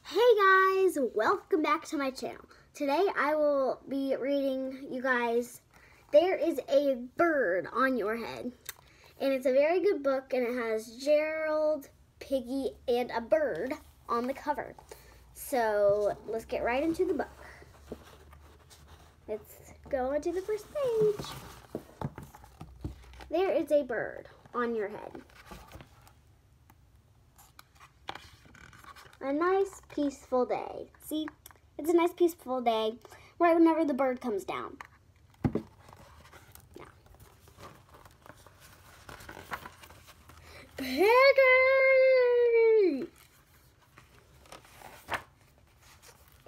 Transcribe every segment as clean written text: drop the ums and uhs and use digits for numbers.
Hey guys, welcome back to my channel. Today I will be reading you guys There Is a Bird on Your Head. And it's a very good book and it has Gerald, Piggy, and a bird on the cover. So let's get right into the book. Let's go into the first page. There is a bird on your head. A nice, peaceful day. See, it's a nice, peaceful day right whenever the bird comes down. Now. Piggy!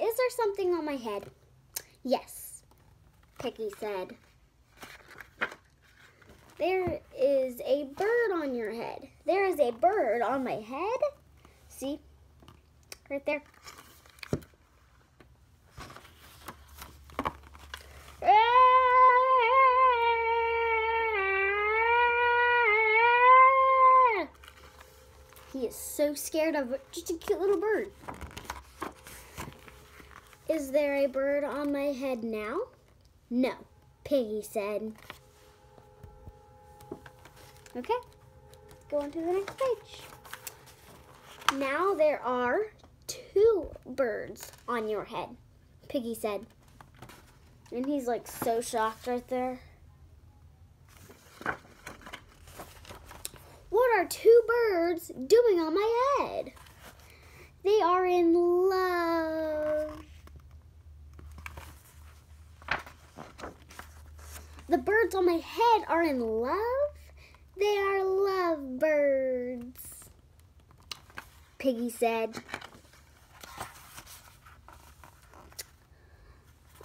Is there something on my head? Yes, Piggy said. There is a bird on your head. There is a bird on my head. See? Right there. He is so scared of just a cute little bird. Is there a bird on my head now? No, Piggy said. Okay, let's go on to the next page. Now there are 2 birds on your head, Piggy said. And he's like so shocked right there. What are 2 birds doing on my head? They are in love. The birds on my head are in love? They are lovebirds, Piggy said.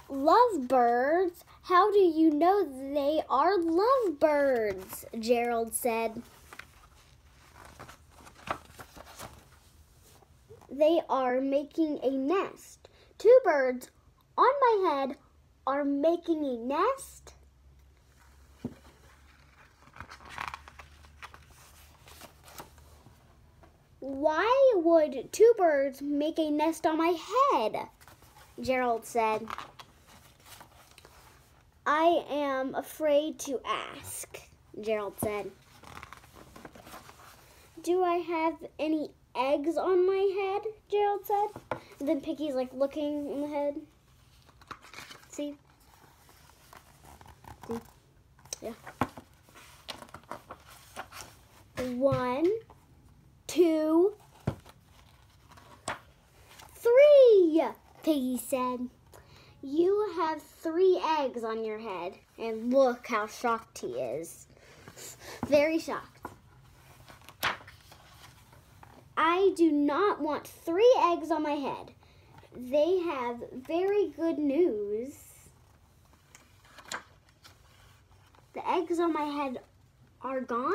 Lovebirds? How do you know they are lovebirds? Gerald said. They are making a nest. 2 birds on my head are making a nest? Why would 2 birds make a nest on my head? Gerald said. I am afraid to ask, Gerald said. Do I have any eggs on my head? Gerald said. And then Piggy's like looking in the head. See? See? Yeah. 1, 2, 3, Piggy said. You have 3 eggs on your head. And look how shocked he is. Very shocked. I do not want 3 eggs on my head. They have very good news. The eggs on my head are gone.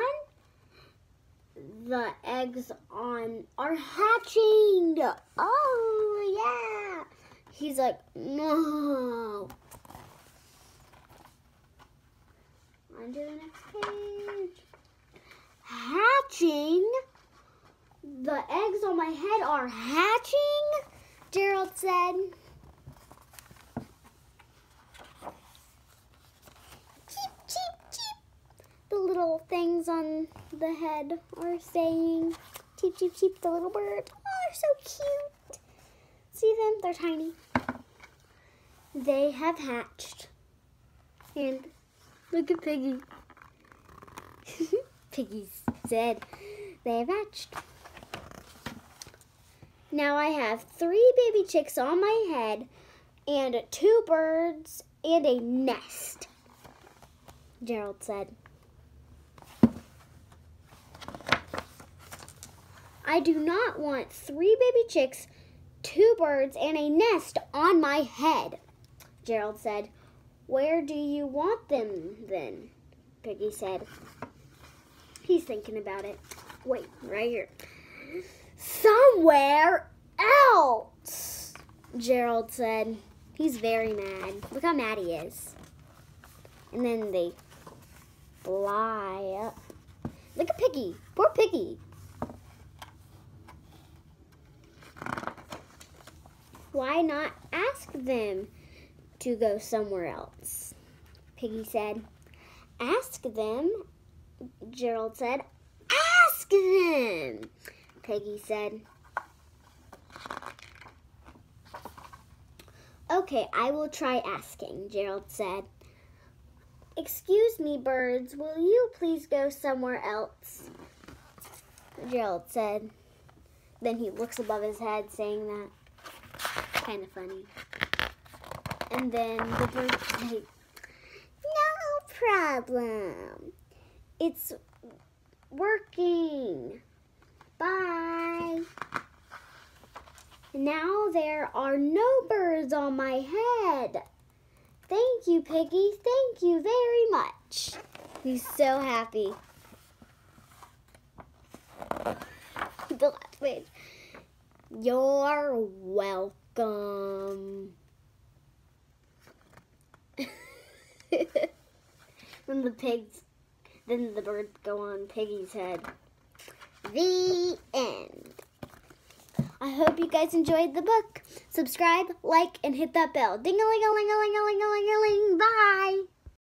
The eggs are hatching. Oh, yeah. He's like, no. On to the next page. Hatching? The eggs on my head are hatching? Gerald said. Cheep, cheep, cheep. The little things on the head are saying, cheep, cheep, cheep, the little birds. Oh, they're so cute. See them? They're tiny. They have hatched. And look at Piggy. Piggy said they have hatched. Now I have 3 baby chicks on my head and 2 birds and a nest, Gerald said. I do not want 3 baby chicks, 2 birds, and a nest on my head, Gerald said. Where do you want them then? Piggy said. He's thinking about it. Wait, right here. Somewhere else, Gerald said. He's very mad. Look how mad he is. And then they fly up. Look at Piggy. Poor Piggy. why not ask them to go somewhere else? Piggy said. Ask them, Gerald said. Ask them, Piggy said. Okay, I will try asking, Gerald said. Excuse me, birds, will you please go somewhere else? Gerald said. Then he looks above his head saying that. Kind of funny. And then the birds say, no problem. It's working. Bye. Now there are no birds on my head. Thank you, Piggy. Thank you very much. He's so happy. The last page. You're welcome. Then the birds go on Piggy's head. The end. I hope you guys enjoyed the book. Subscribe, like, and hit that bell. Ding-a-ling-a-ling-a-ling-a-ling-a-ling-a-ling. Bye.